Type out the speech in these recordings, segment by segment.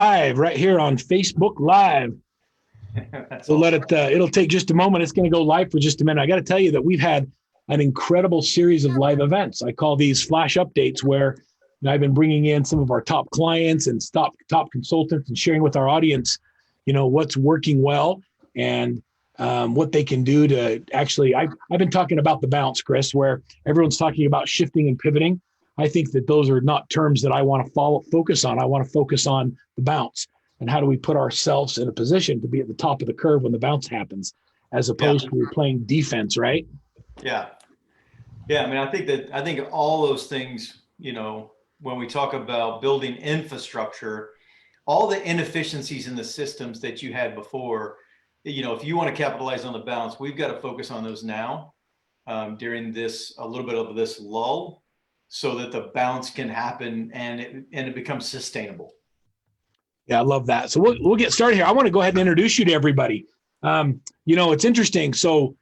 Live right here on Facebook Live. That's We'll let awesome. it. It'll take just a moment. It's going to go live for just a minute. I got to tell you that we've had an incredible series of live events. I call these flash updates, where I've been bringing in some of our top clients and top consultants and sharing with our audience, what's working well and what they can do to actually. I've been talking about the bounce, Chris, where everyone's talking about shifting and pivoting. I think that those are not terms that I want to focus on. I want to focus on the bounce and how do we put ourselves in a position to be at the top of the curve when the bounce happens, as Yeah, opposed to playing defense, right? yeah, yeah. I mean, I think all those things, when we talk about building infrastructure, all the inefficiencies in the systems that you had before, if you want to capitalize on the balance, we've got to focus on those now, during this a little bit of this lull, so that the bounce can happen and it becomes sustainable. Yeah, I love that. So we'll get started here. I want to go ahead and introduce you to everybody. It's interesting. So,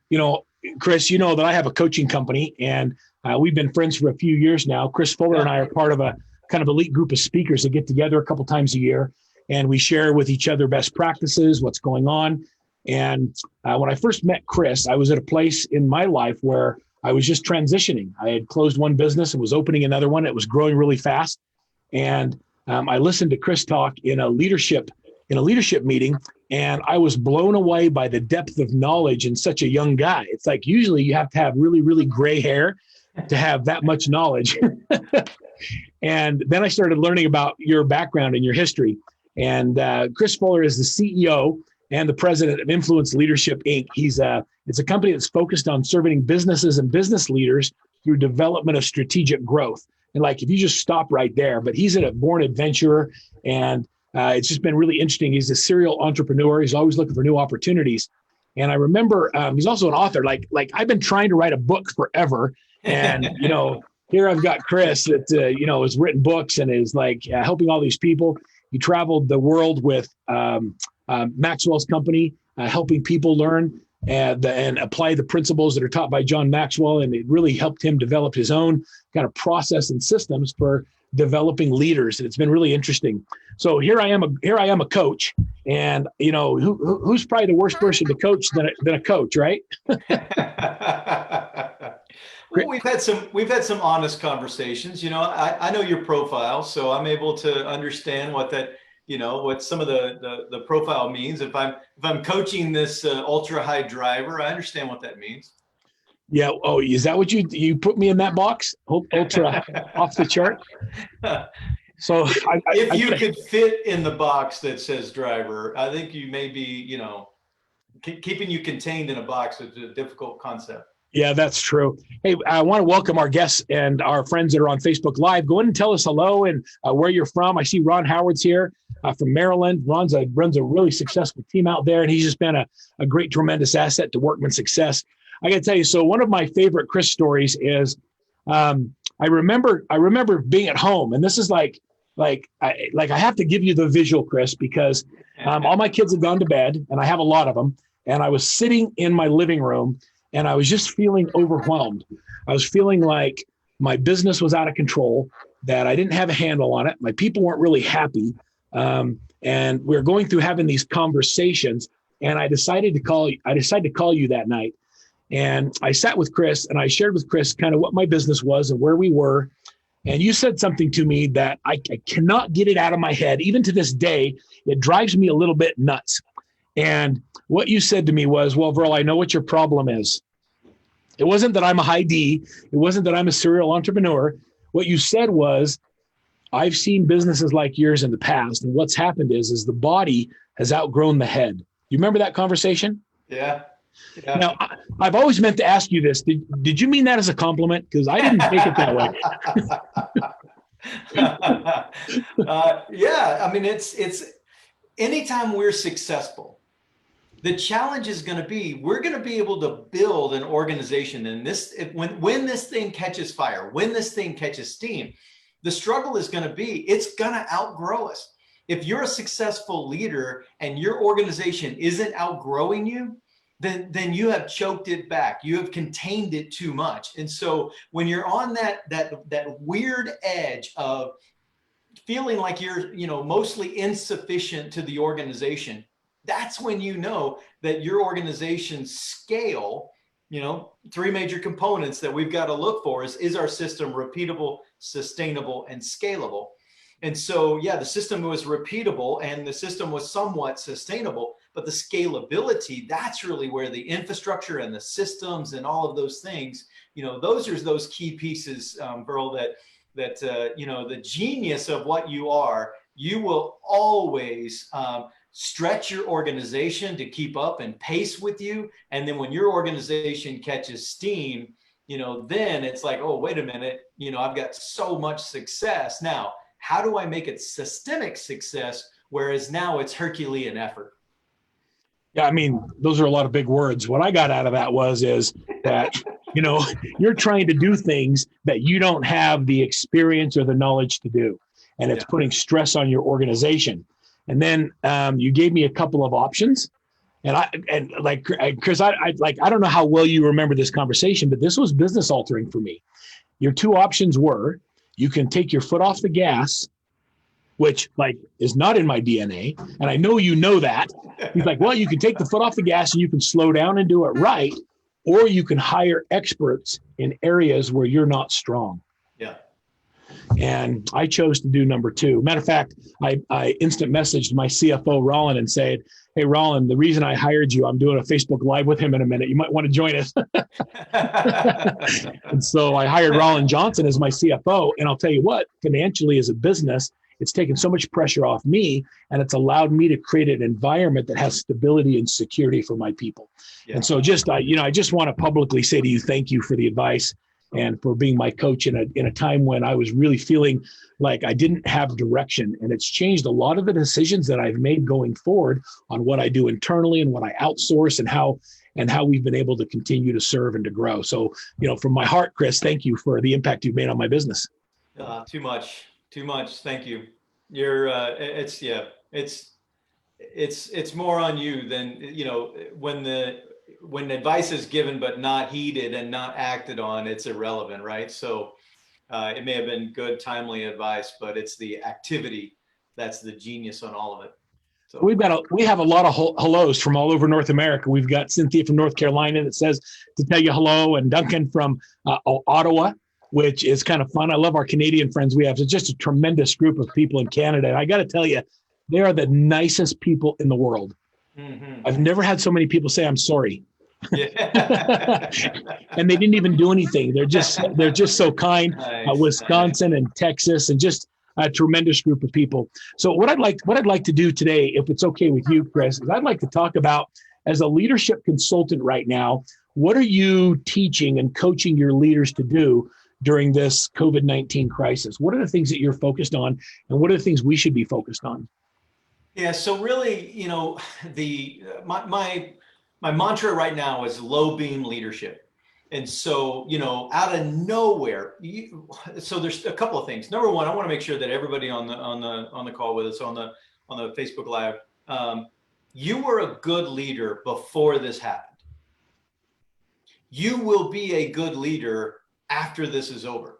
Chris, you know that I have a coaching company, and we've been friends for a few years now. Chris Fuller and Yeah. I are part of a kind of elite group of speakers that get together a couple times a year, and we share with each other best practices, what's going on. And when I first met Chris, I was at a place in my life where I was just transitioning. I had closed one business and was opening another one. It was growing really fast, and I listened to Chris talk in a leadership meeting, and I was blown away by the depth of knowledge in such a young guy. It's like usually you have to have really, really gray hair to have that much knowledge. And then I started learning about your background and your history. And Chris Fuller is the CEO and the president of Influence Leadership Inc. It's a company that's focused on serving businesses and business leaders through development of strategic growth. And like, if you just stop right there, but he's a born adventurer, and it's just been really interesting. He's a serial entrepreneur. He's always looking for new opportunities. And I remember he's also an author. Like I've been trying to write a book forever, and here I've got Chris that has written books and is like helping all these people. He traveled the world with Maxwell's company, helping people learn and apply the principles that are taught by John Maxwell. And it really helped him develop his own kind of process and systems for developing leaders. And it's been really interesting. So here I am a coach, and who's probably the worst person to coach than a coach, right? Well, we've had some honest conversations. I know your profile, so I'm able to understand what some of the profile means. If I'm coaching this ultra high driver, I understand what that means. Yeah. Oh, is that what you put me in that box? Ultra off the chart. So If you could fit in the box that says driver, I think you may be, keeping you contained in a box is a difficult concept. Yeah, that's true. Hey, I want to welcome our guests and our friends that are on Facebook Live. Go ahead and tell us hello and where you're from. I see Ron Howard's here from Maryland. Runs a really successful team out there, and he's just been a great, tremendous asset to Workman Success. I got to tell you, so one of my favorite Chris stories is I remember being at home, and this is like I have to give you the visual, Chris, because all my kids have gone to bed, and I have a lot of them, and I was sitting in my living room, and I was just feeling overwhelmed. I was feeling like my business was out of control, that I didn't have a handle on it. My people weren't really happy. And we were going through having these conversations, and I decided to call you that night. And I sat with Chris, and I shared with Chris kind of what my business was and where we were. And you said something to me that I cannot get it out of my head. Even to this day, it drives me a little bit nuts. And what you said to me was, well, Verl, I know what your problem is. It wasn't that I'm a high D. It wasn't that I'm a serial entrepreneur. What you said was, I've seen businesses like yours in the past, and what's happened is the body has outgrown the head. You remember that conversation? Yeah. Yeah. Now, I've always meant to ask you this. Did you mean that as a compliment? Because I didn't take it that way. Yeah. I mean, it's anytime we're successful, the challenge is going to be, we're going to be able to build an organization. And when this thing catches fire, when this thing catches steam, the struggle is going to be, it's going to outgrow us. If you're a successful leader and your organization isn't outgrowing you, then you have choked it back. You have contained it too much. And so when you're on that weird edge of feeling like you're, mostly insufficient to the organization, that's when you know that your organization's scale, three major components that we've got to look for is our system repeatable, sustainable, and scalable? And so, yeah, the system was repeatable and the system was somewhat sustainable, but the scalability, that's really where the infrastructure and the systems and all of those things, those are those key pieces, Burl, that the genius of what you are, you will always stretch your organization to keep up and pace with you. And then when your organization catches steam, then it's like, oh, wait a minute, I've got so much success. Now, how do I make it systemic success? Whereas now it's Herculean effort. Yeah, I mean, those are a lot of big words. What I got out of that is that, you're trying to do things that you don't have the experience or the knowledge to do. And it's putting stress on your organization. And then you gave me a couple of options. And Chris, I don't know how well you remember this conversation, but this was business altering for me. Your two options were, you can take your foot off the gas, which is not in my DNA. And I know you know that. He's like, well, you can take the foot off the gas and you can slow down and do it right. Or you can hire experts in areas where you're not strong. Yeah. And I chose to do number two. Matter of fact, I instant messaged my CFO, Rollin, and said, hey, Rollin, the reason I hired you, I'm doing a Facebook Live with him in a minute. You might want to join us. And so I hired Rollin Johnson as my CFO. And I'll tell you what, financially as a business, it's taken so much pressure off me, and it's allowed me to create an environment that has stability and security for my people. Yeah. And so I just want to publicly say to you, thank you for the advice and for being my coach in a time when I was really feeling like I didn't have direction. And it's changed a lot of the decisions that I've made going forward on what I do internally and what I outsource and how we've been able to continue to serve and to grow. So, from my heart, Chris, thank you for the impact you've made on my business. Too much. Thank you. You're, it's more on you than, when advice is given but not heeded and not acted on, it's irrelevant, right? So it may have been good, timely advice, but it's the activity that's the genius on all of it. So we have a lot of hellos from all over North America. We've got Cynthia from North Carolina that says to tell you hello, and Duncan from Ottawa, which is kind of fun. I love our Canadian friends we have. It's just a tremendous group of people in Canada. And I got to tell you, they are the nicest people in the world. Mm-hmm. I've never had so many people say, I'm sorry. Yeah. And they didn't even do anything. They're just so kind. Nice, Wisconsin and Texas, and just a tremendous group of people. So what I'd like to do today, if it's okay with you, Chris, is I'd like to talk about, as a leadership consultant right now, what are you teaching and coaching your leaders to do during this COVID-19 crisis? What are the things that you're focused on, and what are the things we should be focused on? Yeah, so really, my mantra right now is low beam leadership. And so, out of nowhere, so there's a couple of things. Number one, I want to make sure that everybody on the call with us on the Facebook Live, you were a good leader before this happened. You will be a good leader after this is over.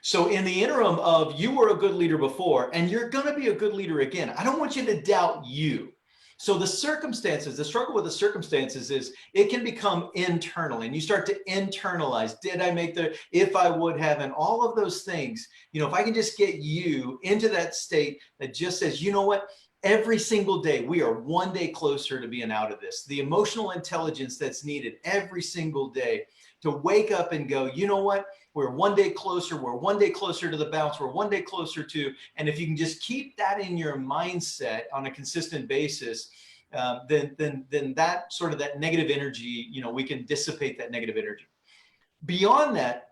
So in the interim of, you were a good leader before, and you're going to be a good leader again. I don't want you to doubt you. So the struggle with the circumstances is it can become internal, and you start to internalize. Did I make if I would have, and all of those things, if I can just get you into that state that just says, you know what, every single day, we are one day closer to being out of this. The emotional intelligence that's needed every single day to wake up and go, you know what, we're one day closer. We're one day closer to the bounce. We're one day closer to, and if you can just keep that in your mindset on a consistent basis, then that sort of that negative energy, we can dissipate that negative energy. Beyond that,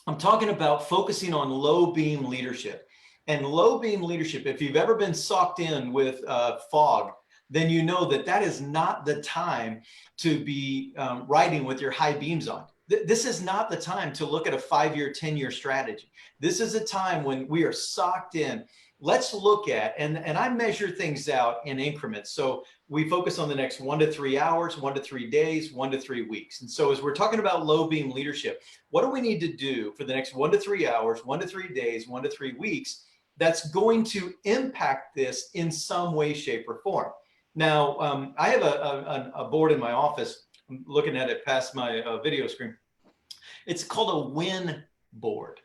I'm talking about focusing on low beam leadership. And low beam leadership, if you've ever been socked in with fog, then you know that is not the time to be riding with your high beams on. This is not the time to look at a 5-year, 10-year strategy. This is a time when we are socked in. Let's look at, and I measure things out in increments. So we focus on the next 1 to 3 hours, 1 to 3 days, 1 to 3 weeks. And so as we're talking about low beam leadership, what do we need to do for the next 1 to 3 hours, 1 to 3 days, 1 to 3 weeks? that's going to impact this in some way, shape, or form. Now, I have a board in my office. I'm looking at it past my video screen. It's called a win board.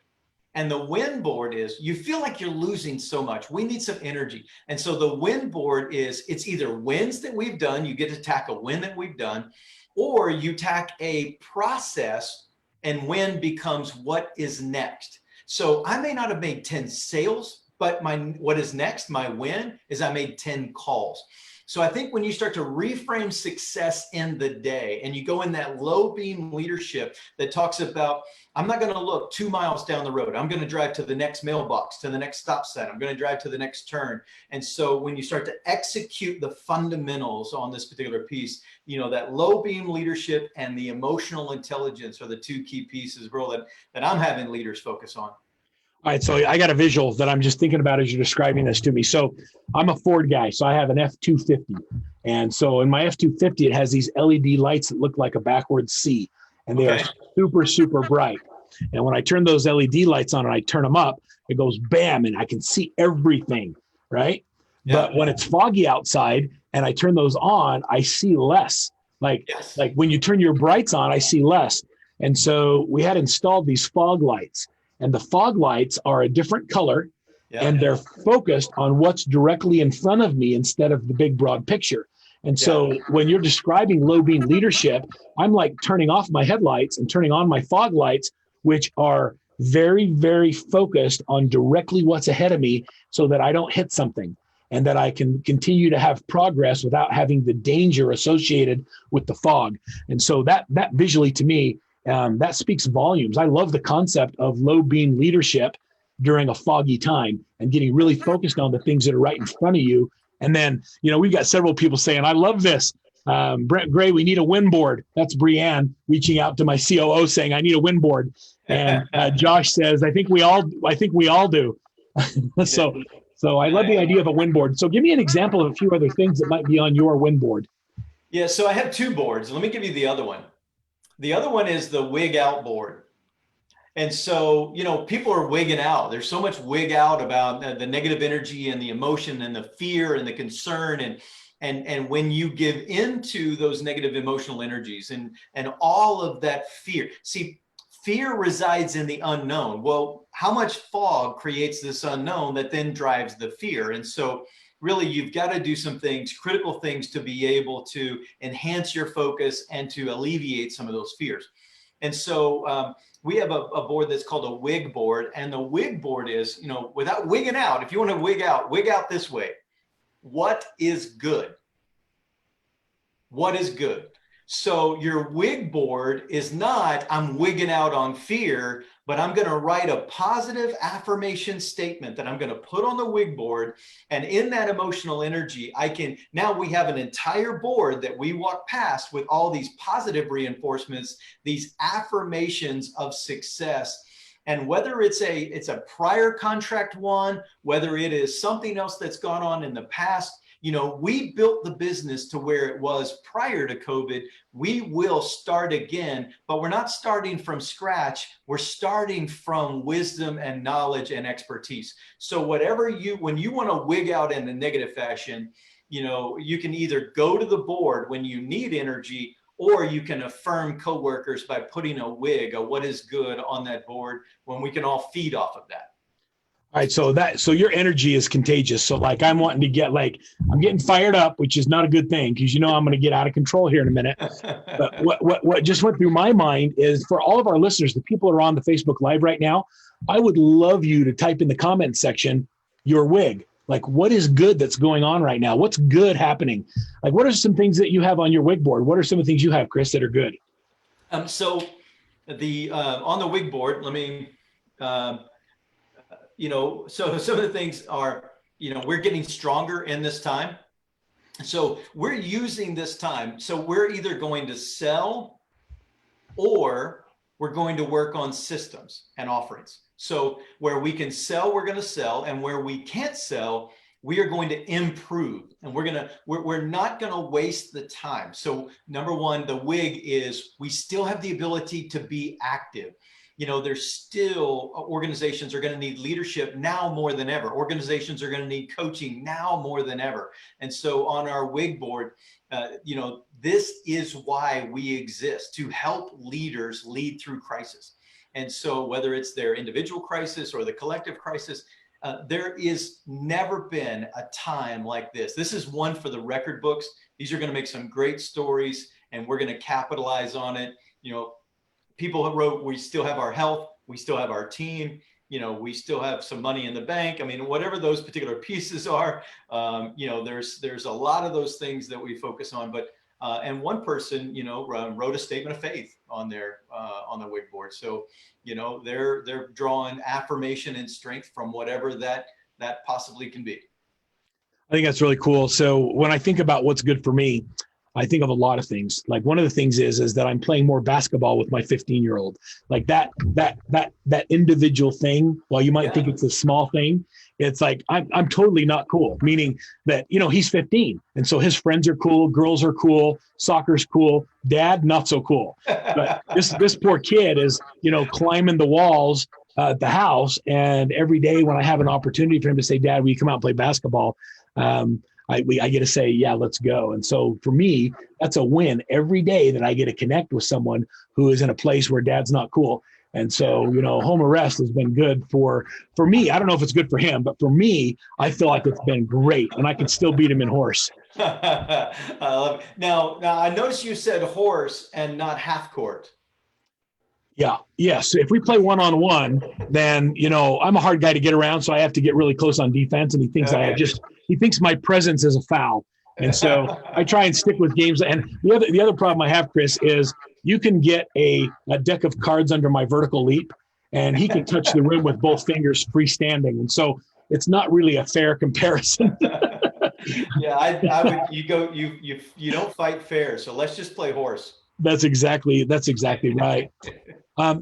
And the win board is, you feel like you're losing so much. We need some energy. And so the win board is, it's either wins that we've done, you get to tack a win that we've done, or you tack a process and win becomes what is next. So I may not have made 10 sales, but what is next, my win, is I made 10 calls. So I think when you start to reframe success in the day and you go in that low beam leadership that talks about, I'm not going to look 2 miles down the road. I'm going to drive to the next mailbox, to the next stop sign. I'm going to drive to the next turn. And so when you start to execute the fundamentals on this particular piece, you know, that low beam leadership and the emotional intelligence are the two key pieces, bro, that I'm having leaders focus on. All right, so I got a visual that I'm just thinking about as you're describing this to me. So I'm a Ford guy, so I have an F-250. And so in my F-250, it has these LED lights that look like a backwards C, and they are super, super bright. And when I turn those LED lights on and I turn them up, it goes bam, and I can see everything, right? Yeah. But when it's foggy outside and I turn those on, I see less. Like when you turn your brights on, I see less. And so we had installed these fog lights. And the fog lights are a different color, and they're focused on what's directly in front of me instead of the big, broad picture. And so when you're describing low beam leadership, I'm like turning off my headlights and turning on my fog lights, which are very, very focused on directly what's ahead of me so that I don't hit something and that I can continue to have progress without having the danger associated with the fog. And so that visually to me, that speaks volumes. I love the concept of low beam leadership during a foggy time and getting really focused on the things that are right in front of you. And then, you know, we've got several people saying, I love this. Brent Gray, we need a win board. That's Brianne reaching out to my COO saying, I need a win board. And Josh says, I think we all do. So I love the idea of a win board. So give me an example of a few other things that might be on your win board. Yeah, so I have 2 boards. Let me give you the other one. The other one is the wig out board. And so, you know, people are wigging out. There's so much wig out about the negative energy and the emotion and the fear and the concern. And when you give into those negative emotional energies and all of that fear, see, fear resides in the unknown. Well, how much fog creates this unknown that then drives the fear? And so really, you've got to do some things, critical things, to be able to enhance your focus and to alleviate some of those fears. And so we have a board that's called a wig board. And the wig board is, you know, without wigging out, if you want to wig out this way. What is good? What is good? So your wig board is not, I'm wigging out on fear, but I'm going to write a positive affirmation statement that I'm going to put on the wig board. And in that emotional energy, now we have an entire board that we walk past with all these positive reinforcements, these affirmations of success. And whether it's a prior contract one, whether it is something else that's gone on in the past, you know, we built the business to where it was prior to COVID. We will start again, but we're not starting from scratch. We're starting from wisdom and knowledge and expertise. So when you want to wig out in a negative fashion, you know, you can either go to the board when you need energy, or you can affirm coworkers by putting a wig, what is good, on that board when we can all feed off of that. All right, so your energy is contagious. So like I'm getting fired up, which is not a good thing because you know I'm going to get out of control here in a minute. But what just went through my mind is, for all of our listeners, the people who are on the Facebook Live right now, I would love you to type in the comment section your wig. Like, what is good that's going on right now? What's good happening? Like, what are some things that you have on your wig board? What are some of the things you have, Chris, that are good? So on the wig board, let me. You know, so some of the things are, you know, we're getting stronger in this time. So we're using this time. So we're either going to sell or we're going to work on systems and offerings. So where we can sell, we're going to sell. And where we can't sell, we are going to improve. And we're not going to waste the time. So number one, the wig is, we still have the ability to be active. there's still organizations are going to need leadership now more than ever. Organizations are going to need coaching now more than ever. And so on our WIG board, this is why we exist, to help leaders lead through crisis. And so whether it's their individual crisis or the collective crisis, there is never been a time like this. This is one for the record books. These are going to make some great stories, and we're going to capitalize on it. People have wrote, we still have our health, we still have our team, we still have some money in the bank. I mean, whatever those particular pieces are, there's a lot of those things that we focus on. But and one person, wrote a statement of faith on their WIG board. So, they're drawing affirmation and strength from whatever that possibly can be. I think that's really cool. So when I think about what's good for me, I think of a lot of things. Like one of the things is that I'm playing more basketball with my 15-year-old. Like that individual thing, while you might think it's a small thing, it's like I'm totally not cool. Meaning that, he's 15. And so his friends are cool, girls are cool, soccer's cool, dad, not so cool. But this poor kid is, climbing the walls at the house. And every day when I have an opportunity for him to say, Dad, will you come out and play basketball? I get to say, yeah, let's go. And so for me, that's a win every day that I get to connect with someone who is in a place where dad's not cool. And so, home arrest has been good for me. I don't know if it's good for him, but for me, I feel like it's been great, and I can still beat him in horse. I love it. Now, I noticed you said horse and not half court. Yeah. Yes. If we play one-on-one, then, I'm a hard guy to get around. So I have to get really close on defense. And he thinks he thinks my presence is a foul. And so I try and stick with games. And the other problem I have, Chris, is you can get a deck of cards under my vertical leap, and he can touch the rim with both fingers freestanding. And so it's not really a fair comparison. Yeah. I would, you don't fight fair. So let's just play horse. That's exactly right.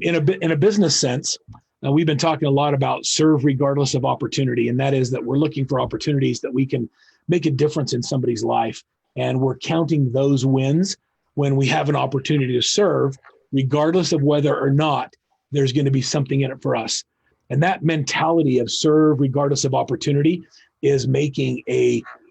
In a business sense, we've been talking a lot about serve regardless of opportunity, and that is that we're looking for opportunities that we can make a difference in somebody's life, and we're counting those wins when we have an opportunity to serve, regardless of whether or not there's going to be something in it for us. And that mentality of serve regardless of opportunity is making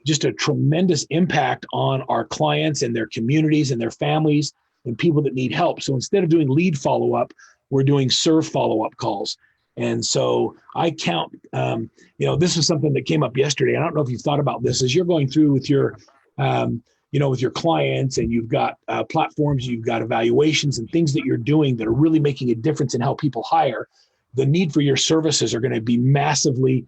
just a tremendous impact on our clients and their communities and their families and people that need help. So instead of doing lead follow-up, we're doing serve follow-up calls. And so I count, this is something that came up yesterday. I don't know if you've thought about this as you're going through with your, with your clients, and you've got platforms, you've got evaluations and things that you're doing that are really making a difference in how people hire. The need for your services are going to be massively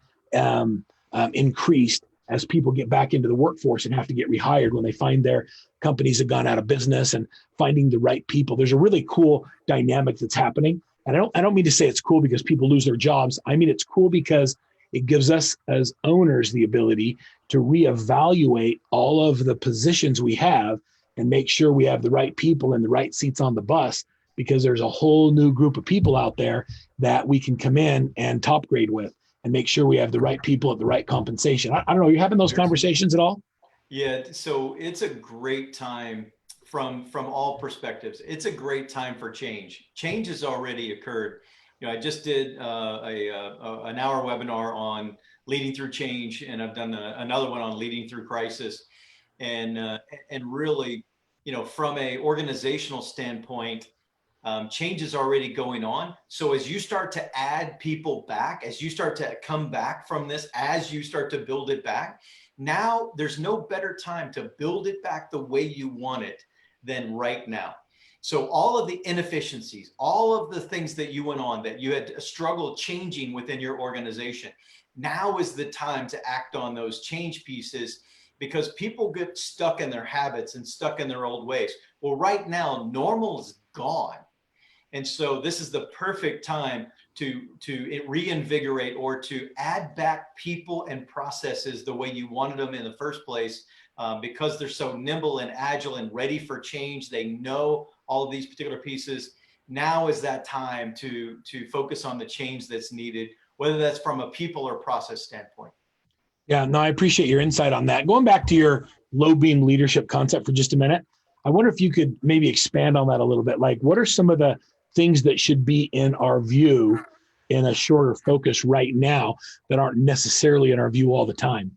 increased as people get back into the workforce and have to get rehired when they find their companies have gone out of business, and finding the right people. There's a really cool dynamic that's happening. And I don't mean to say it's cool because people lose their jobs. I mean, it's cool because it gives us as owners the ability to reevaluate all of the positions we have and make sure we have the right people in the right seats on the bus, because there's a whole new group of people out there that we can come in and top grade with and make sure we have the right people at the right compensation. I don't know, are you having those conversations at all? Yeah, so it's a great time from all perspectives. It's a great time for change. Change has already occurred. I just did an hour webinar on leading through change, and I've done another one on leading through crisis. And really, from a organizational standpoint, change is already going on. So as you start to add people back, as you start to come back from this, as you start to build it back, now there's no better time to build it back the way you want it than right now. So all of the inefficiencies, all of the things that you went on, that you had struggled changing within your organization, now is the time to act on those change pieces, because people get stuck in their habits and stuck in their old ways. Well, right now, normal is gone. And so this is the perfect time to reinvigorate or to add back people and processes the way you wanted them in the first place, because they're so nimble and agile and ready for change. They know all of these particular pieces. Now is that time to focus on the change that's needed, whether that's from a people or process standpoint. Yeah, no, I appreciate your insight on that. Going back to your low beam leadership concept for just a minute, I wonder if you could maybe expand on that a little bit. Like, what are some of the things that should be in our view in a shorter focus right now that aren't necessarily in our view all the time?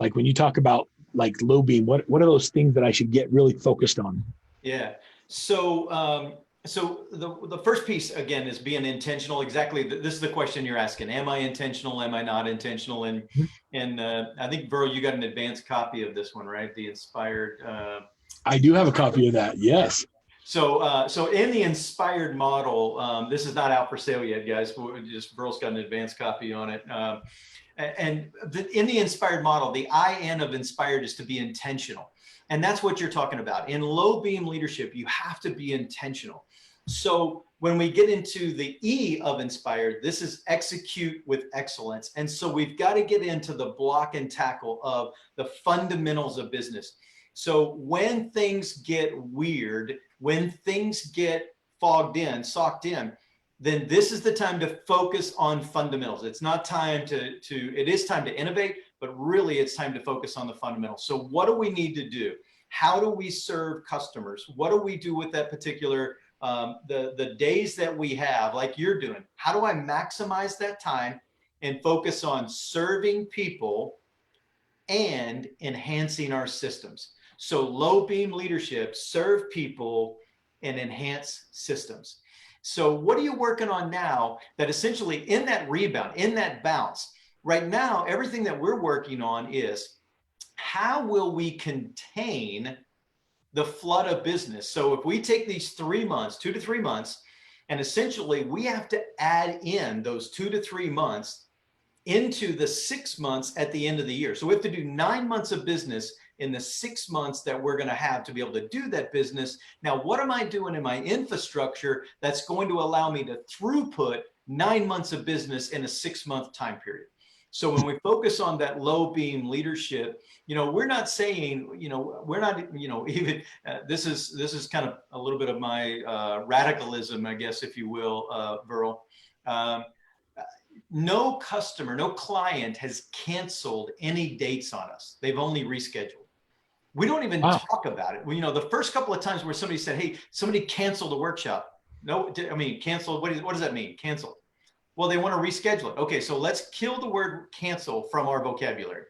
Like when you talk about like low beam, what are those things that I should get really focused on? Yeah. So, so the first piece again is being intentional. Exactly. This is the question you're asking. Am I intentional? Am I not intentional? And I think Burl, you got an advanced copy of this one, right? The inspired. I do have a copy of that. Yes. So in the inspired model, this is not out for sale yet, guys. Just Burl's got an advanced copy on it. In the inspired model, the IN of inspired is to be intentional. And that's what you're talking about. In low beam leadership, you have to be intentional. So when we get into the E of inspired, this is execute with excellence. And so we've got to get into the block and tackle of the fundamentals of business. So when things get weird, when things get socked in, then this is the time to focus on fundamentals. It's not time it is time to innovate, but really it's time to focus on the fundamentals. So what do we need to do? How do we serve customers? What do we do with that particular, the days that we have, like you're doing? How do I maximize that time and focus on serving people and enhancing our systems? So low beam leadership, serve people and enhance systems. So what are you working on now that essentially in that rebound, in that bounce, right now, everything that we're working on is how will we contain the flood of business? So if we take these 3 months, 2 to 3 months, and essentially we have to add in those 2 to 3 months into the 6 months at the end of the year. So we have to do 9 months of business in the 6 months that we're going to have to be able to do that business. Now, what am I doing in my infrastructure that's going to allow me to throughput 9 months of business in a 6-month time period? So when we focus on that low beam leadership, we're not saying, we're not, even this is kind of a little bit of my radicalism, I guess, if you will, Burl. No customer, no client has canceled any dates on us. They've only rescheduled. We don't even talk about it. The first couple of times where somebody said, hey, somebody canceled a workshop. No, I mean, canceled. What does that mean? Canceled. Well, they want to reschedule it. Okay, so let's kill the word cancel from our vocabulary.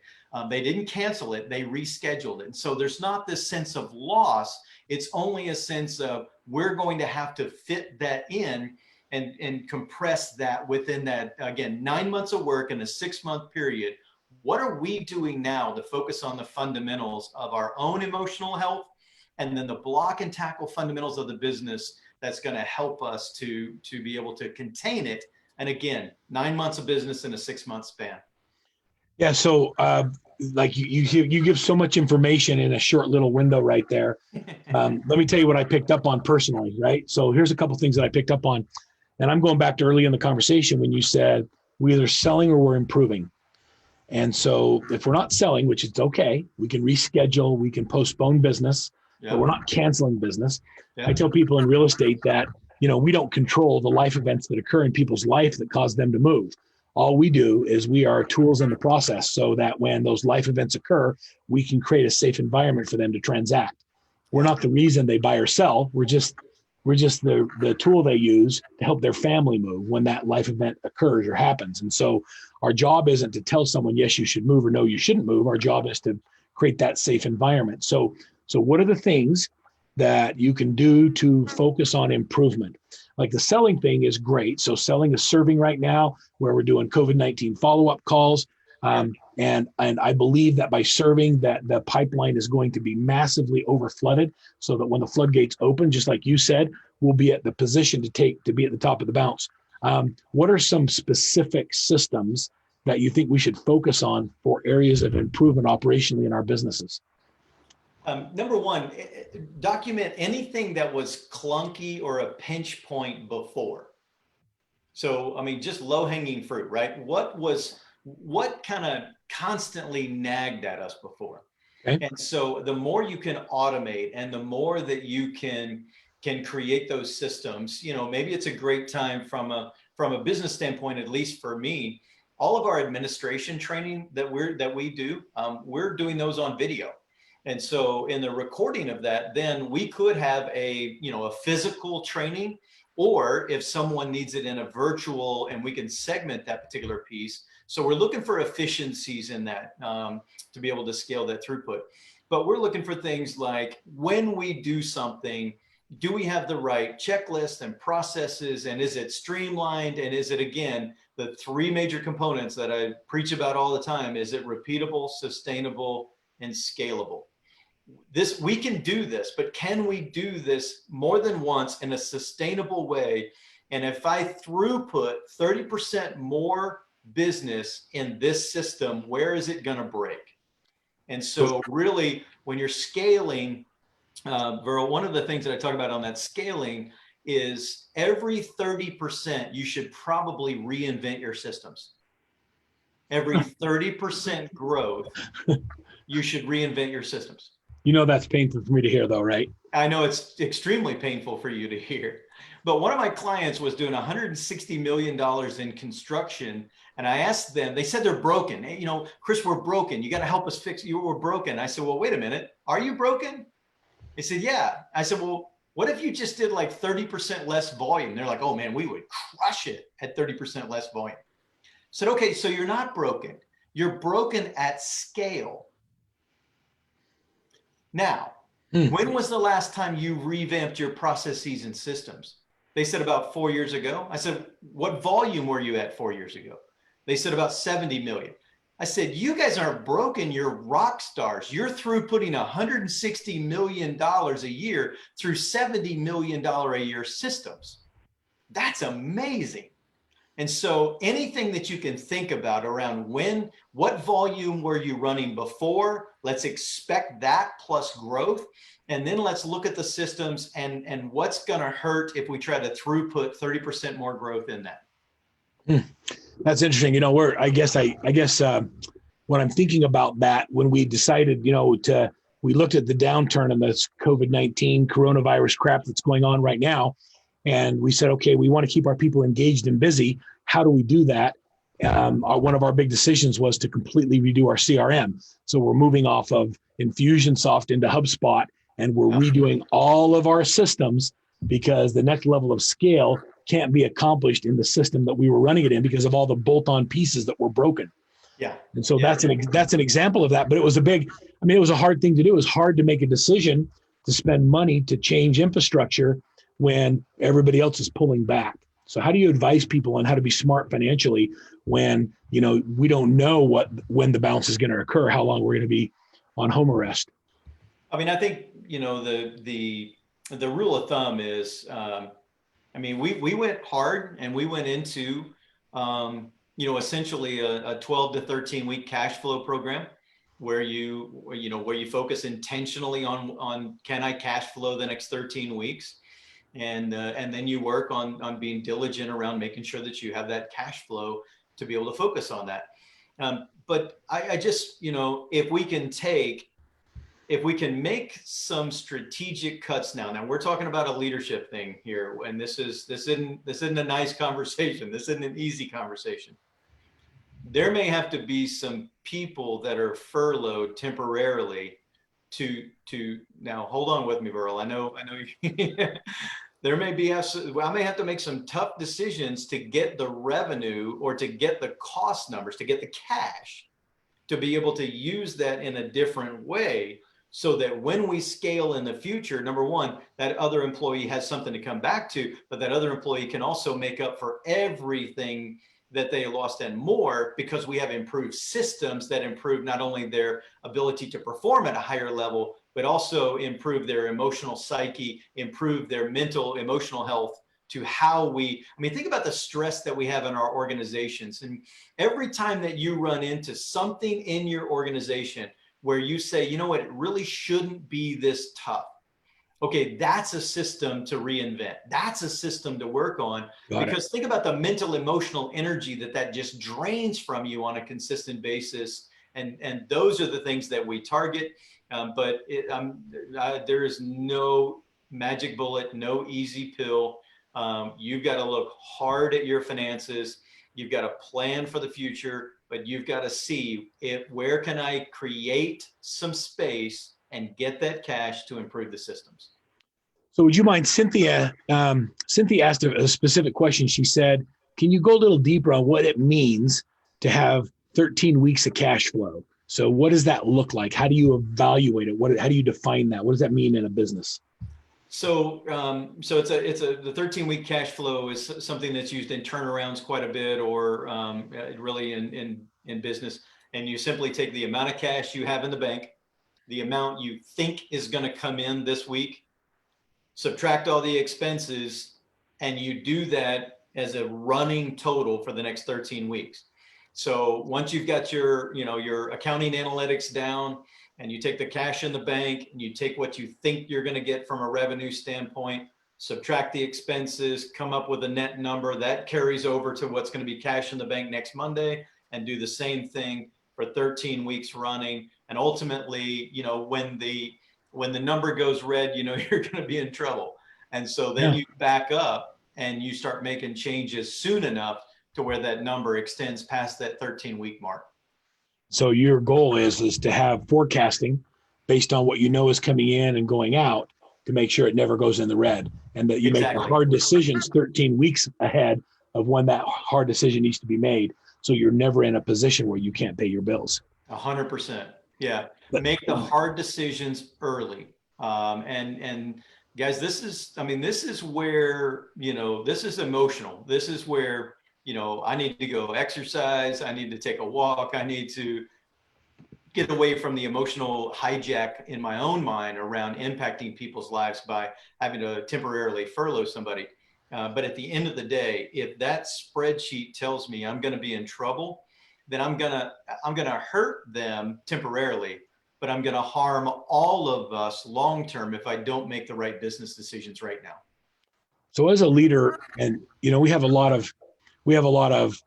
They didn't cancel it, they rescheduled it. And so there's not this sense of loss. It's only a sense of we're going to have to fit that in and compress that within that, again, 9 months of work in a 6-month period. What are we doing now to focus on the fundamentals of our own emotional health and then the block and tackle fundamentals of the business that's going to help us to be able to contain it? And again, 9 months of business in a 6-month span. Yeah. So like you give so much information in a short little window right there. Let me tell you what I picked up on personally, right? So here's a couple of things that I picked up on. And I'm going back to early in the conversation when you said we're either selling or we're improving. And so if we're not selling, which is okay, we can reschedule, we can postpone business, but we're not canceling business. I tell people in real estate that, we don't control the life events that occur in people's life that cause them to move. All we do is we are tools in the process so that when those life events occur, we can create a safe environment for them to transact. We're not the reason they buy or sell. We're just the tool they use to help their family move when that life event occurs or happens. And so our job isn't to tell someone, yes, you should move or no, you shouldn't move. Our job is to create that safe environment. So what are the things that you can do to focus on improvement? Like the selling thing is great. So selling is serving right now where we're doing COVID-19 follow-up calls. And I believe that by serving that the pipeline is going to be massively overflooded so that when the floodgates open, just like you said, we'll be at the position to be at the top of the bounce. What are some specific systems that you think we should focus on for areas of improvement operationally in our businesses? Number one, document anything that was clunky or a pinch point before. So, I mean, just low hanging fruit, right? What kind of constantly nagged at us before? Okay. And so the more you can automate and the more that you can create those systems, maybe it's a great time from a business standpoint, at least for me, all of our administration training that we do, we're doing those on video. And so in the recording of that, then we could have a physical training or if someone needs it in a virtual and we can segment that particular piece. So we're looking for efficiencies in that to be able to scale that throughput. But we're looking for things like when we do something, do we have the right checklist and processes, and is it streamlined, and is it, again, the three major components that I preach about all the time? Is it repeatable, sustainable, and scalable? This, we can do this, but can we do this more than once in a sustainable way? And if I throughput 30% more business in this system, where is it going to break? And so really, when you're scaling, Verl, one of the things that I talk about on that scaling is every 30%, you should probably reinvent your systems. Every 30% growth, you should reinvent your systems. You know, that's painful for me to hear, though, right? I know it's extremely painful for you to hear. But one of my clients was doing $160 million in construction. And I asked them, they said they're broken. Hey, you know, Chris, we're broken. You got to help us fix you. We're broken. I said, well, wait a minute. Are you broken? They said, yeah. I said, well, what if you just did like 30% less volume? They're like, oh man, we would crush it at 30% less volume. I said, okay, so you're not broken. You're broken at scale. Now, when was the last time you revamped your processes and systems? They said about 4 years ago. I said, what volume were you at 4 years ago? They said about 70 million. I said, you guys aren't broken, you're rock stars. You're throughputting $160 million a year through $70 million a year systems. That's amazing. And so anything that you can think about around what volume were you running before? Let's expect that plus growth. And then let's look at the systems and what's going to hurt if we try to throughput 30% more growth in that. That's interesting. You know, I guess when I'm thinking about that, when we decided, you know, we looked at the downturn and this COVID-19 coronavirus crap that's going on right now. And we said, okay, we want to keep our people engaged and busy. How do we do that? One of our big decisions was to completely redo our CRM. So we're moving off of Infusionsoft into HubSpot, and we're redoing all of our systems because the next level of scale can't be accomplished in the system that we were running it in because of all the bolt-on pieces that were broken. Yeah. And so that's an example of that. But it was it was a hard thing to do. It was hard to make a decision to spend money to change infrastructure when everybody else is pulling back. So how do you advise people on how to be smart financially when, you know, we don't know when the bounce is going to occur, how long we're going to be on home arrest? I mean, I think, you know, the rule of thumb is, we went hard and we went into, essentially a 12 to 13 week cash flow program where you focus intentionally on can I cash flow the next 13 weeks? And then you work on being diligent around making sure that you have that cash flow to be able to focus on that. But I just, if we can make some strategic cuts now we're talking about a leadership thing here, and this isn't a nice conversation. This isn't an easy conversation. There may have to be some people that are furloughed temporarily to now hold on with me, Verl. I know there may be I may have to make some tough decisions to get the revenue or to get the cost numbers, to get the cash, to be able to use that in a different way so that when we scale in the future, number one, that other employee has something to come back to, but that other employee can also make up for everything that they lost and more, because we have improved systems that improve not only their ability to perform at a higher level, but also improve their emotional psyche, improve their mental, emotional health to how think about the stress that we have in our organizations. And every time that you run into something in your organization where you say, you know what, it really shouldn't be this tough. Okay, that's a system to reinvent. That's a system to work on. Because think about the mental, emotional energy that just drains from you on a consistent basis. And those are the things that we target. But there is no magic bullet, no easy pill. You've got to look hard at your finances. You've got to plan for the future, but you've got to see where can I create some space and get that cash to improve the systems. So would you mind, Cynthia? Cynthia asked a specific question. She said, "Can you go a little deeper on what it means to have 13 weeks of cash flow?" So what does that look like? How do you evaluate it? How do you define that? What does that mean in a business? So, the 13-week cash flow is something that's used in turnarounds quite a bit, or really in business. And you simply take the amount of cash you have in the bank, the amount you think is going to come in this week, subtract all the expenses, and you do that as a running total for the next 13 weeks. So once you've got your accounting analytics down, and you take the cash in the bank and you take what you think you're going to get from a revenue standpoint, subtract the expenses, come up with a net number that carries over to what's going to be cash in the bank next Monday, and do the same thing for 13 weeks running. And ultimately, when the number goes red, you're going to be in trouble. And so then you back up and you start making changes soon enough to where that number extends past that 13-week mark. So your goal is to have forecasting based on what you know is coming in and going out to make sure it never goes in the red, and that you make the hard decisions 13 weeks ahead of when that hard decision needs to be made. So you're never in a position where you can't pay your bills. 100%. Yeah. Make the hard decisions early. And guys, this is where, this is emotional. This is where, I need to go exercise. I need to take a walk. I need to get away from the emotional hijack in my own mind around impacting people's lives by having to temporarily furlough somebody. But at the end of the day, if that spreadsheet tells me I'm going to be in trouble, then I'm going to hurt them temporarily, but I'm going to harm all of us long-term if I don't make the right business decisions right now. So as a leader, and we have a lot of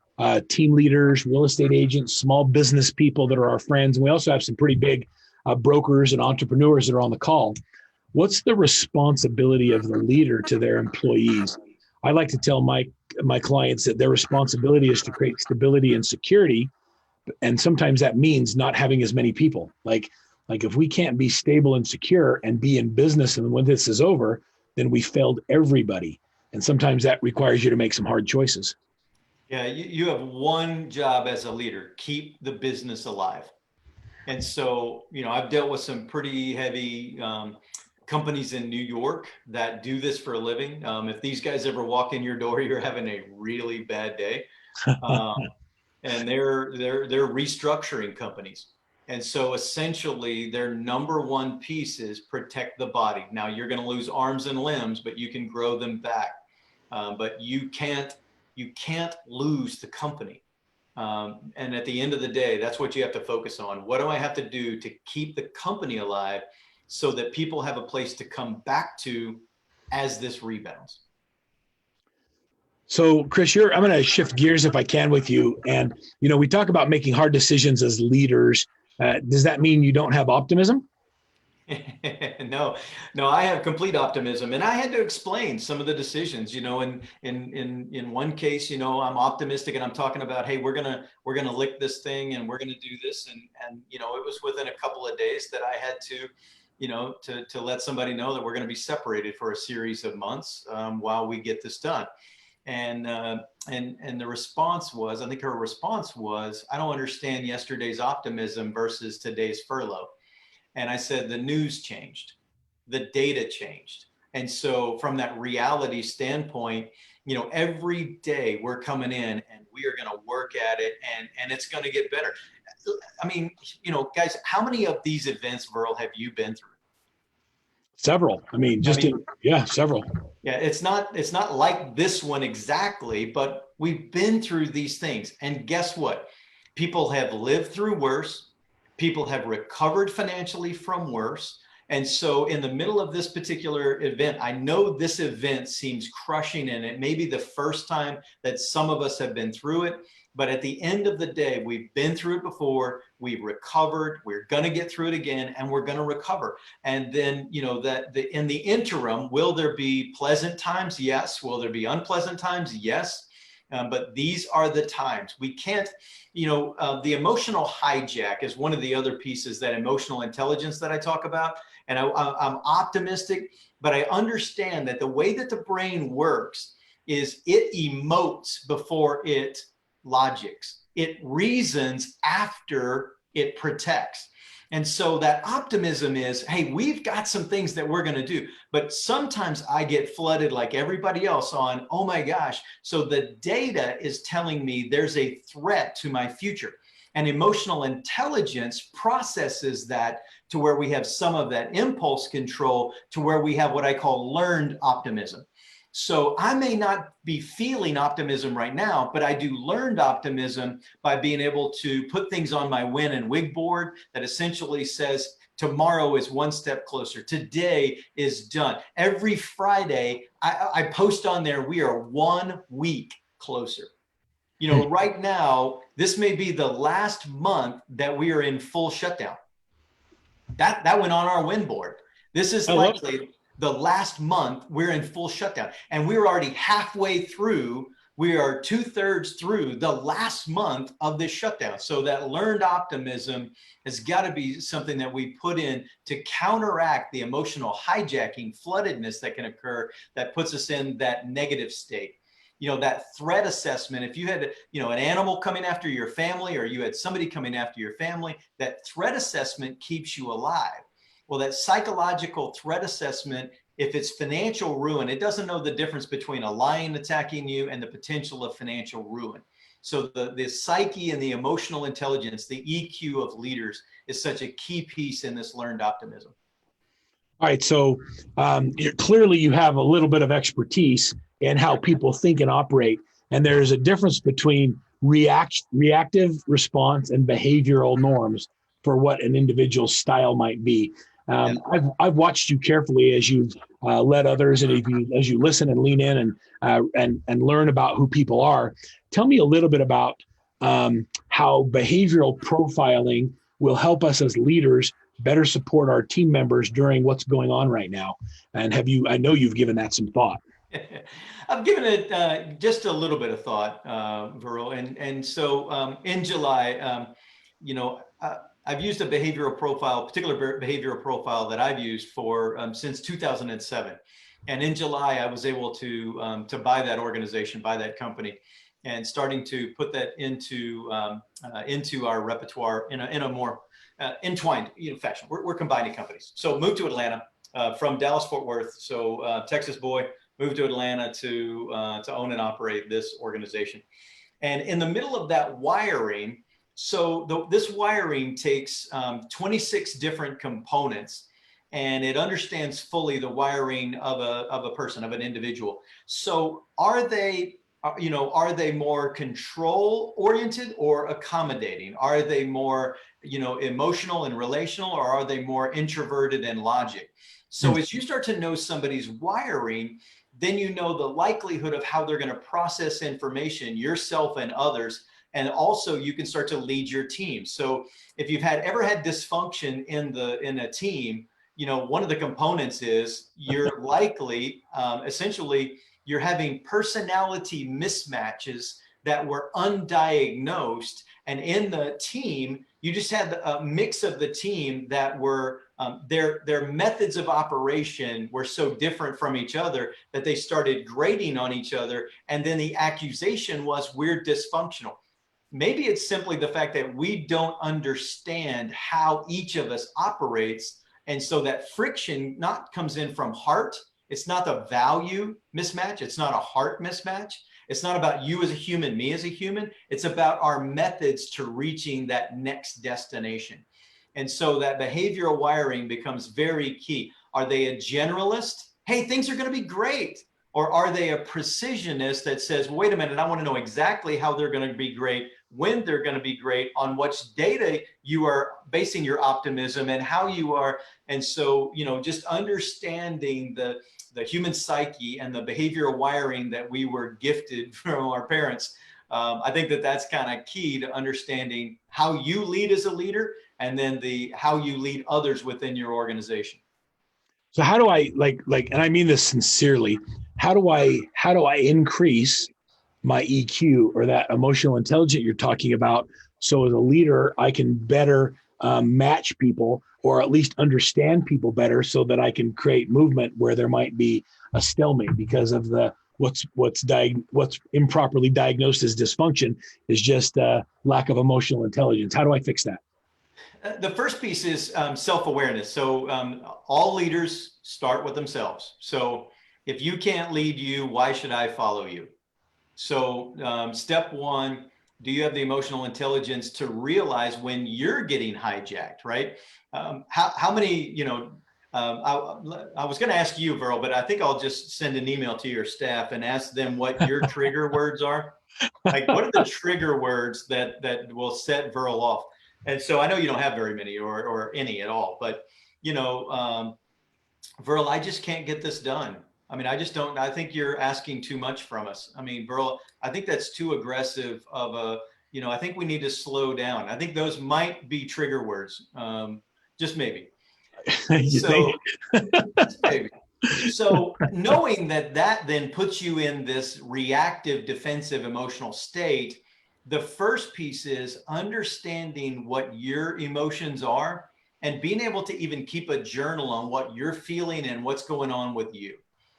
team leaders, real estate agents, small business people that are our friends. And we also have some pretty big brokers and entrepreneurs that are on the call. What's the responsibility of the leader to their employees? I like to tell my clients that their responsibility is to create stability and security. And sometimes that means not having as many people. Like if we can't be stable and secure and be in business, and when this is over, then we failed everybody. And sometimes that requires you to make some hard choices. Yeah, you have one job as a leader: keep the business alive. And so, I've dealt with some pretty heavy companies in New York that do this for a living. If these guys ever walk in your door, you're having a really bad day. And they're restructuring companies. And so essentially their number one piece is protect the body. Now you're going to lose arms and limbs, but you can grow them back. But you can't lose the company. And at the end of the day, that's what you have to focus on. What do I have to do to keep the company alive so that people have a place to come back to as this rebounds? So Chris, I'm going to shift gears if I can with you. And, we talk about making hard decisions as leaders. Does that mean you don't have optimism? No, I have complete optimism, and I had to explain some of the decisions. In one case, I'm optimistic, and I'm talking about, hey, we're gonna lick this thing, and we're gonna do this, and it was within a couple of days that I had to, to let somebody know that we're going to be separated for a series of months while we get this done. And the response was, I think her response was, I don't understand yesterday's optimism versus today's furlough. And I said, the news changed, the data changed. And so from that reality standpoint, every day we're coming in and we are going to work at it, and it's going to get better. I mean, guys, how many of these events, Verl, have you been through? Several. Several. Yeah, it's not like this one exactly, but we've been through these things. And guess what? People have lived through worse. People have recovered financially from worse. And so in the middle of this particular event, I know this event seems crushing, and it may be the first time that some of us have been through it. But at the end of the day, we've been through it before, we've recovered, we're going to get through it again, and we're going to recover. And then, in the interim, will there be pleasant times? Yes. Will there be unpleasant times? Yes. But these are the times. We can't, the emotional hijack is one of the other pieces, that emotional intelligence that I talk about. And I'm optimistic, but I understand that the way that the brain works is it emotes before it logics. It reasons after it protects. And so that optimism is, hey, we've got some things that we're going to do. But sometimes I get flooded like everybody else on, oh my gosh. So the data is telling me there's a threat to my future. And emotional intelligence processes that to where we have some of that impulse control, to where we have what I call learned optimism. So I may not be feeling optimism right now, but I do learned optimism by being able to put things on my win and wig board that essentially says tomorrow is one step closer. Today is done. Every Friday, I post on there, we are 1 week closer. You know, right now, this may be the last month that we are in full shutdown. That went on our win board. This is likely the last month we're in full shutdown, and we're already halfway through. We are 2/3 through the last month of this shutdown. So that learned optimism has got to be something that we put in to counteract the emotional hijacking, floodedness that can occur that puts us in that negative state. You know, that threat assessment, if you had, you know, an animal coming after your family, or you had somebody coming after your family, that threat assessment keeps you alive. Well, that psychological threat assessment, if it's financial ruin, it doesn't know the difference between a lion attacking you and the potential of financial ruin. So the psyche and the emotional intelligence, the EQ of leaders, is such a key piece in this learned optimism. All right. So clearly you have a little bit of expertise in how people think and operate. And there's a difference between reactive response and behavioral norms for what an individual's style might be. I've watched you carefully as you've led others, and as you listen and lean in and learn about who people are. Tell me a little bit about how behavioral profiling will help us as leaders better support our team members during what's going on right now. And I know you've given that some thought. I've given it just a little bit of thought, Viral. And so in July, I've used a behavioral profile, particular behavioral profile that I've used for since 2007. And in July, I was able to buy that organization, buy that company, and starting to put that into our repertoire in a more entwined fashion. We're combining companies. So moved to Atlanta from Dallas, Fort Worth. So Texas boy, moved to Atlanta to own and operate this organization. And in the middle of that wiring, so this wiring takes 26 different components, and it understands fully the wiring of a person, of an individual. So are they more control oriented or accommodating? Are they more, emotional and relational, or are they more introverted and logic? So as you start to know somebody's wiring, then you know the likelihood of how they're going to process information, yourself and others. And also you can start to lead your team. So if you've ever had dysfunction in a team, one of the components is you're likely, essentially, you're having personality mismatches that were undiagnosed. And in the team, you just had a mix of the team that were, their methods of operation were so different from each other that they started grading on each other. And then the accusation was, we're dysfunctional. Maybe it's simply the fact that we don't understand how each of us operates. And so that friction comes in from heart. It's not the value mismatch. It's not a heart mismatch. It's not about you as a human, me as a human. It's about our methods to reaching that next destination. And so that behavioral wiring becomes very key. Are they a generalist? Hey, things are going to be great. Or are they a precisionist that says, wait a minute, I want to know exactly how they're going to be great, when they're going to be great, on which data you are basing your optimism and how you are. And so, just understanding the human psyche and the behavioral wiring that we were gifted from our parents. I think that's kind of key to understanding how you lead as a leader, and then how you lead others within your organization. So how do I and I mean this sincerely, how do I increase my EQ, or that emotional intelligence you're talking about, so as a leader, I can better match people or at least understand people better so that I can create movement where there might be a stalemate because of the what's improperly diagnosed as dysfunction is just lack of emotional intelligence. How do I fix that? The first piece is self-awareness. So all leaders start with themselves. So if you can't lead you, why should I follow you? So step one, do you have the emotional intelligence to realize when you're getting hijacked, right? How many, I was going to ask you, Verl, but I think I'll just send an email to your staff and ask them what your trigger words are. Like, what are the trigger words that will set Verl off? And so I know you don't have very many or any at all, but Verl, I just can't get this done. I mean, I just don't. I think you're asking too much from us. I mean, Verl, I think that's too aggressive of a. I think we need to slow down. I think those might be trigger words, just maybe. So, just maybe. So knowing that then puts you in this reactive, defensive, emotional state, the first piece is understanding what your emotions are and being able to even keep a journal on what you're feeling and what's going on with you.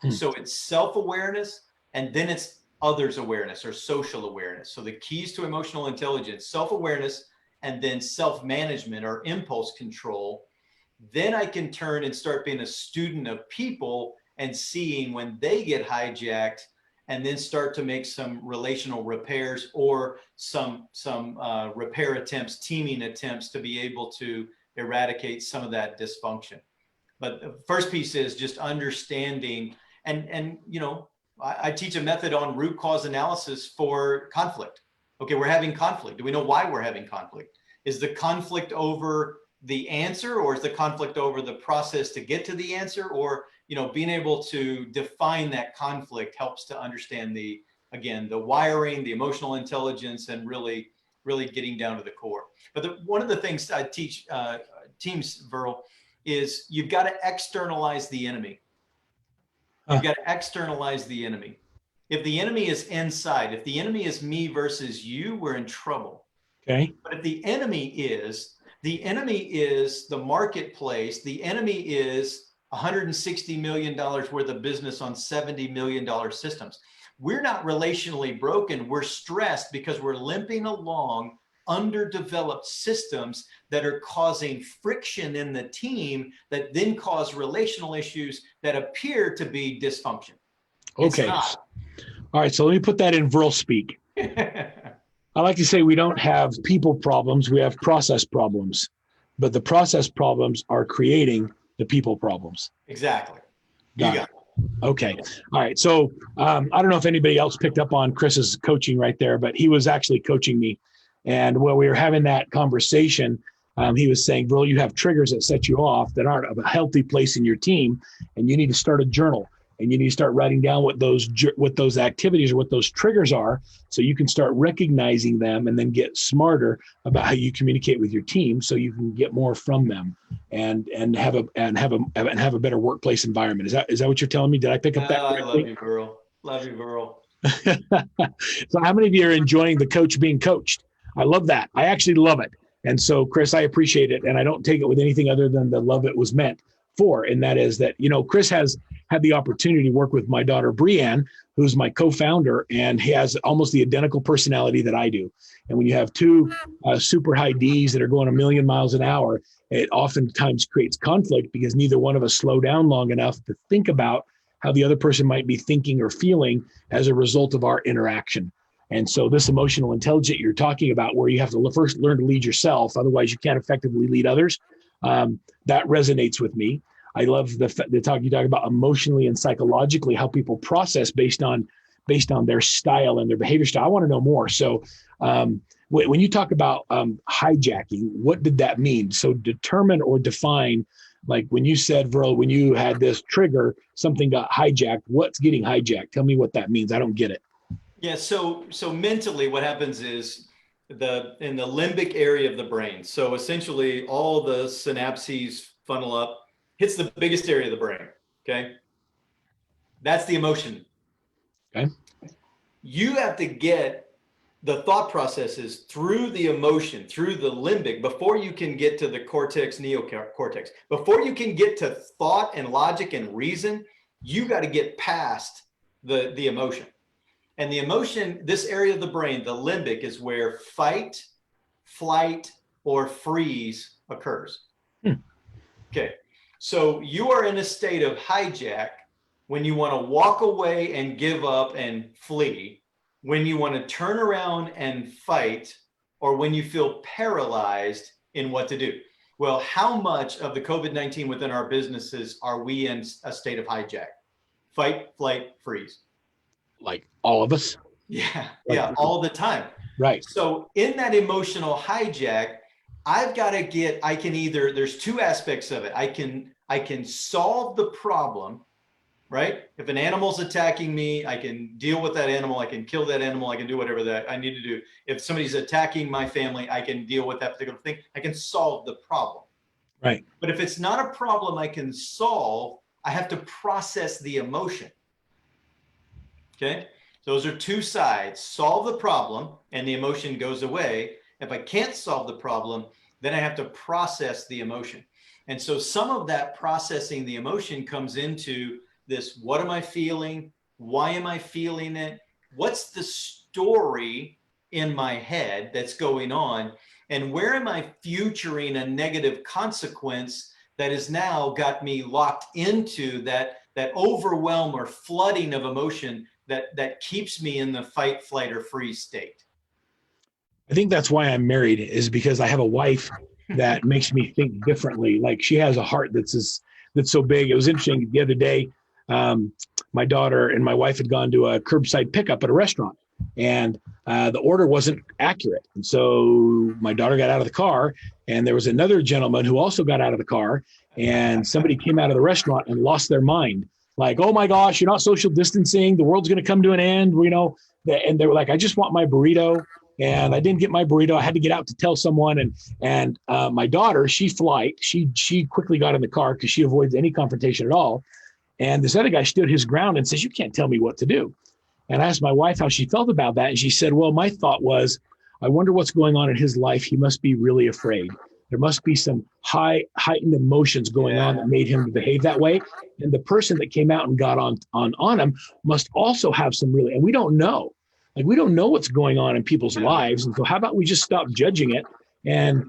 So it's self-awareness, and then it's others awareness or social awareness. So the keys to emotional intelligence, self-awareness, and then self-management or impulse control. Then I can turn and start being a student of people and seeing when they get hijacked, and then start to make some relational repairs or some repair attempts, teaming attempts to be able to eradicate some of that dysfunction. But the first piece is just understanding, and I teach a method on root cause analysis for conflict. Okay, we're having conflict. Do we know why we're having conflict? Is the conflict over the answer, or is the conflict over the process to get to the answer? Or being able to define that conflict helps to understand the wiring, the emotional intelligence, and really getting down to the core. But one of the things I teach teams, Verl, is you've got to externalize the enemy. You've got to externalize the enemy. If the enemy is inside, if the enemy is me versus you, we're in trouble. Okay. But if the enemy is the marketplace, the enemy is $160 million worth of business on $70 million systems. We're not relationally broken. We're stressed because we're limping along underdeveloped systems that are causing friction in the team that then cause relational issues that appear to be dysfunction. Okay. All right. So let me put that in Verl speak. I like to say we don't have people problems. We have process problems, but the process problems are creating the people problems. Exactly. Got it. Okay. All right. So I don't know if anybody else picked up on Chris's coaching right there, but he was actually coaching me. And when we were having that conversation, he was saying, Verl, you have triggers that set you off that aren't a healthy place in your team. And you need to start a journal, and you need to start writing down what those activities or what those triggers are, so you can start recognizing them and then get smarter about how you communicate with your team, so you can get more from them and have a better workplace environment. Is that what you're telling me? Did I pick up that correctly? I love you, Verl. Love you, Verl. So how many of you are enjoying the coach being coached? I love that. I actually love it. And so, Chris, I appreciate it. And I don't take it with anything other than the love it was meant for. And that is that, Chris has had the opportunity to work with my daughter, Brianne, who's my co-founder, and he has almost the identical personality that I do. And when you have two super high Ds that are going a million miles an hour, it oftentimes creates conflict because neither one of us slow down long enough to think about how the other person might be thinking or feeling as a result of our interaction. And so this emotional intelligence you're talking about, where you have to first learn to lead yourself, otherwise you can't effectively lead others, that resonates with me. I love the talk you talk about emotionally and psychologically, how people process based on their style and their behavior style. I want to know more. So when you talk about hijacking, what did that mean? So determine or define, like when you said, Verl, when you had this trigger, something got hijacked. What's getting hijacked? Tell me what that means. I don't get it. Yeah. So mentally, what happens is in the limbic area of the brain. So essentially, all the synapses funnel up, hits the biggest area of the brain. Okay. That's the emotion. Okay. You have to get the thought process is through the emotion, through the limbic, before you can get to the cortex, neocortex, before you can get to thought and logic and reason, you got to get past the emotion. And the emotion, this area of the brain, the limbic, is where fight, flight, or freeze occurs. Okay. So you are in a state of hijack when you want to walk away and give up and flee, when you want to turn around and fight, or when you feel paralyzed in what to do. Well, how much of the COVID-19 within our businesses are we in a state of hijack? Fight, flight, freeze. Like all of us. Yeah, yeah, all the time. Right. So in that emotional hijack, I've got to get, I can either, there's two aspects of it. I can solve the problem, right? If an animal's attacking me, I can deal with that animal. I can kill that animal. I can do whatever that I need to do. If somebody's attacking my family, I can deal with that particular thing. I can solve the problem. Right. But if it's not a problem I can solve, I have to process the emotion. Okay. Those are two sides. Solve the problem and the emotion goes away. If I can't solve the problem, then I have to process the emotion. And so some of that processing the emotion comes into this: what am I feeling? Why am I feeling it? What's the story in my head that's going on? And where am I futuring a negative consequence that has now got me locked into that overwhelm or flooding of emotion that keeps me in the fight, flight, or freeze state? I think that's why I'm married, is because I have a wife that makes me think differently. Like, she has a heart that's so big. It was interesting the other day. My daughter and my wife had gone to a curbside pickup at a restaurant, and the order wasn't accurate. And so my daughter got out of the car, and there was another gentleman who also got out of the car, and somebody came out of the restaurant and lost their mind. Like, oh my gosh, you're not social distancing. The world's going to come to an end, you know? And they were like, I just want my burrito. And I didn't get my burrito. I had to get out to tell someone. And my daughter, she quickly got in the car because she avoids any confrontation at all. And this other guy stood his ground and says, you can't tell me what to do. And I asked my wife how she felt about that. And she said, well, my thought was, I wonder what's going on in his life. He must be really afraid. There must be some heightened emotions going on that made him behave that way. And the person that came out and got on him must also have some and we don't know. Like, we don't know what's going on in people's lives. And so how about we just stop judging it and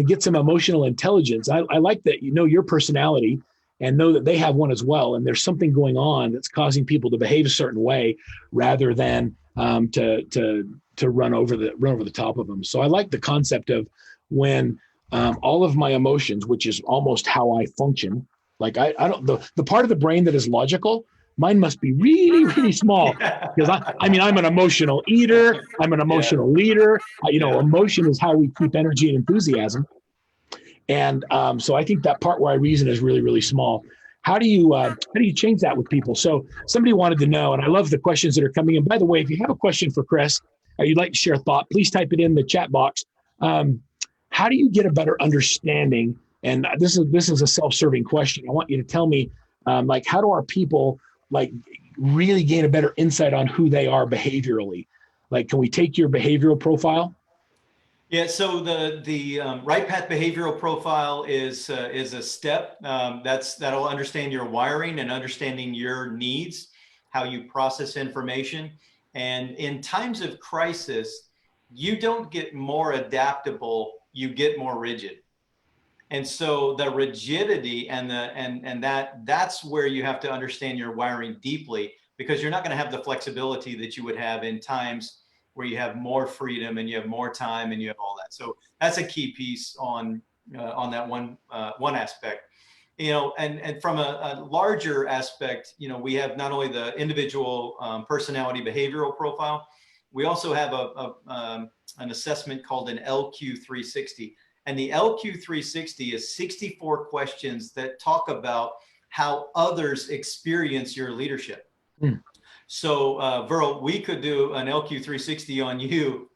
get some emotional intelligence? I like that, you know, your personality and know that they have one as well. And there's something going on that's causing people to behave a certain way rather than to run over the top of them. So I like the concept of when all of my emotions, which is almost how I function, like I don't, the part of the brain that is logical, mine must be really, really small, because I'm an emotional eater. I'm an emotional leader. Emotion is how we keep energy and enthusiasm. And so I think that part where I reason is really, really small. How do you change that with people? So somebody wanted to know, and I love the questions that are coming in. By the way, if you have a question for Chris, or you'd like to share a thought, please type it in the chat box. How do you get a better understanding? And this is a self-serving question. I want you to tell me, how do our people really gain a better insight on who they are behaviorally? Like, can we take your behavioral profile? Yeah, so the Right Path behavioral profile is a step that'll understand your wiring and understanding your needs, how you process information. And in times of crisis, you don't get more adaptable, you get more rigid. And so the rigidity that's where you have to understand your wiring deeply, because you're not going to have the flexibility that you would have in times where you have more freedom and you have more time and you have all that. So that's a key piece on that one aspect. And from a larger aspect, we have not only the individual personality behavioral profile, we also have an assessment called an LQ360. And the LQ360 is 64 questions that talk about how others experience your leadership. Mm. So, Verl, we could do an LQ360 on you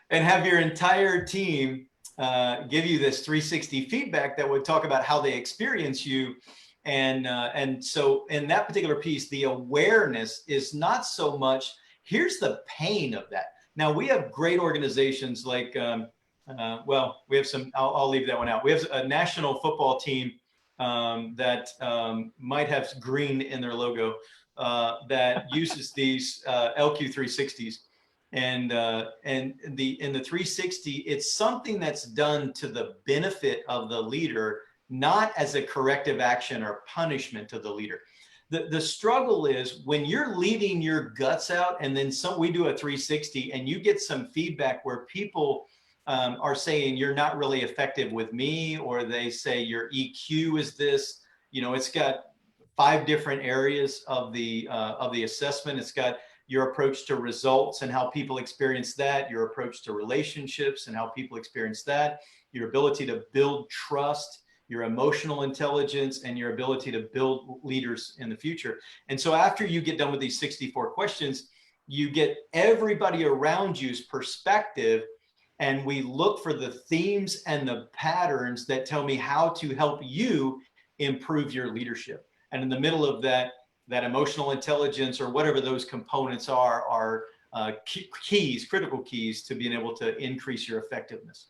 and have your entire team give you this 360 feedback that would talk about how they experience you. And so in that particular piece, the awareness is not so much, here's the pain of that. Now we have great organizations like, well, we have some, I'll leave that one out. We have a national football team that might have green in their logo that uses these LQ360s. And in the 360, it's something that's done to the benefit of the leader, not as a corrective action or punishment to the leader. The struggle is when you're leading your guts out, and then we do a 360 and you get some feedback where people are saying you're not really effective with me, or they say your EQ is this. It's got 5 different areas of the assessment. It's got your approach to results and how people experience that, your approach to relationships and how people experience that, your ability to build trust, your emotional intelligence, and your ability to build leaders in the future. And so after you get done with these 64 questions, you get everybody around you's perspective, and we look for the themes and the patterns that tell me how to help you improve your leadership. And in the middle of that emotional intelligence, or whatever those components are keys, critical keys to being able to increase your effectiveness.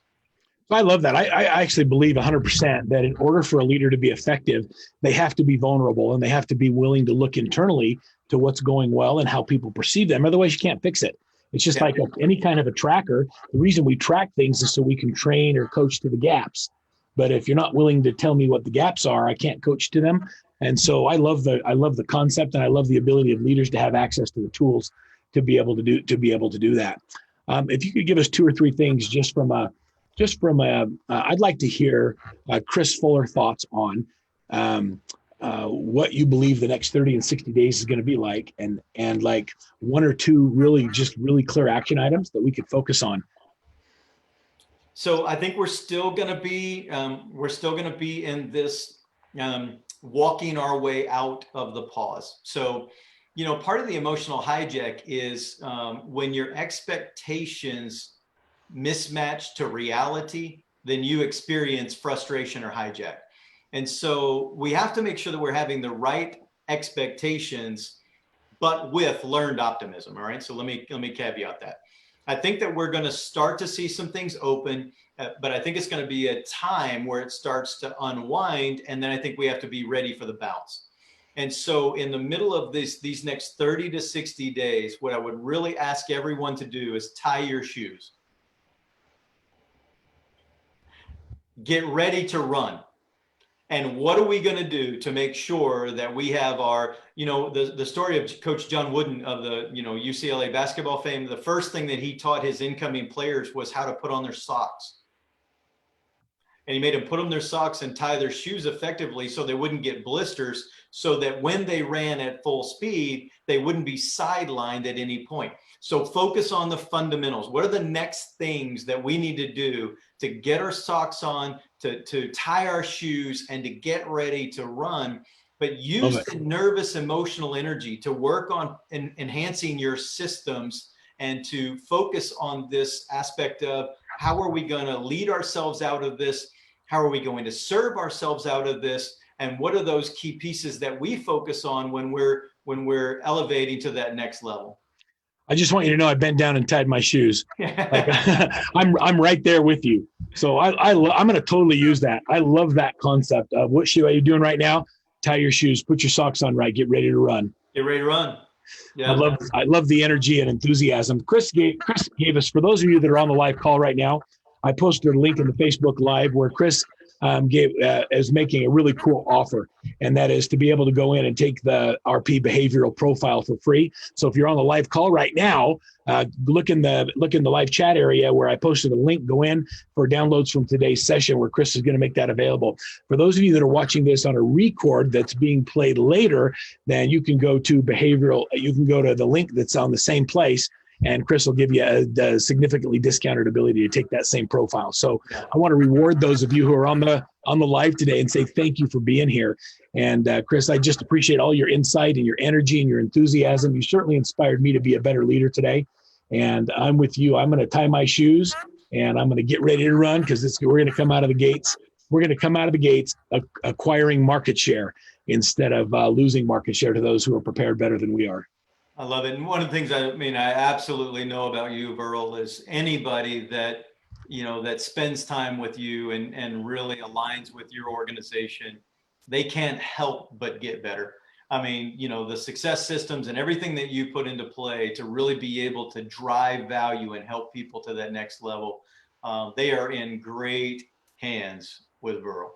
I love that. I actually believe 100% that in order for a leader to be effective, they have to be vulnerable and they have to be willing to look internally to what's going well and how people perceive them. Otherwise, you can't fix it. It's just like any kind of a tracker. The reason we track things is so we can train or coach to the gaps. But if you're not willing to tell me what the gaps are, I can't coach to them. And so I love the concept, and I love the ability of leaders to have access to the tools to be able to do that. If you could give us 2 or 3 things just from I'd like to hear Chris Fuller thoughts on what you believe the next 30 and 60 days is going to be like, and like 1 or 2 really clear action items that we could focus on. So I think we're still going to be in this walking our way out of the pause. So, part of the emotional hijack is when your expectations mismatch to reality, then you experience frustration or hijack. And so we have to make sure that we're having the right expectations, but with learned optimism. All right. So let me caveat that. I think that we're going to start to see some things open, but I think it's going to be a time where it starts to unwind. And then I think we have to be ready for the bounce. And so in the middle of these next 30 to 60 days, what I would really ask everyone to do is tie your shoes. Get ready to run. And what are we going to do to make sure that we have our, the story of Coach John Wooden of the, UCLA basketball fame, the first thing that he taught his incoming players was how to put on their socks. And he made them put on their socks and tie their shoes effectively so they wouldn't get blisters, so that when they ran at full speed, they wouldn't be sidelined at any point. So focus on the fundamentals. What are the next things that we need to do to get our socks on, to tie our shoes, and to get ready to run? But use the nervous emotional energy to work on enhancing your systems, and to focus on this aspect of how are we going to lead ourselves out of this? How are we going to serve ourselves out of this? And what are those key pieces that we focus on when we're elevating to that next level? I just want you to know I bent down and tied my shoes. Like, I'm right there with you. So I'm going to totally use that. I love that concept of what shoe are you doing right now? Tie your shoes, put your socks on right, get ready to run. Get ready to run. Yeah. I love the energy and enthusiasm. Chris gave us, for those of you that are on the live call right now, I posted a link in the Facebook Live where Chris is making a really cool offer, and that is to be able to go in and take the RP behavioral profile for free. So if you're on the live call right now, look in the live chat area where I posted a link. Go in for downloads from today's session where Chris is going to make that available. For those of you that are watching this on a record that's being played later, then you can go to behavioral. You can go to the link that's on the same place, and Chris will give you a significantly discounted ability to take that same profile. So I want to reward those of you who are on the live today and say thank you for being here. And Chris, I just appreciate all your insight and your energy and your enthusiasm. You certainly inspired me to be a better leader today. And I'm with you. I'm going to tie my shoes and I'm going to get ready to run, because we're going to come out of the gates. We're going to come out of the gates acquiring market share instead of losing market share to those who are prepared better than we are. I love it. And one of the things I mean, I absolutely know about you, Burl, is anybody that, you know, that spends time with you and really aligns with your organization, they can't help but get better. I mean, you know, the success systems and everything that you put into play to really be able to drive value and help people to that next level. They are in great hands with Burl.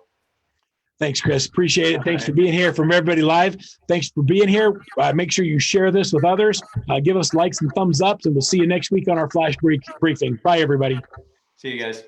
Thanks, Chris. Appreciate it. All Thanks for right. being here from everybody live. Thanks for being here. Make sure you share this with others. Give us likes and thumbs ups, and we'll see you next week on our flash briefing. Bye, everybody. See you guys.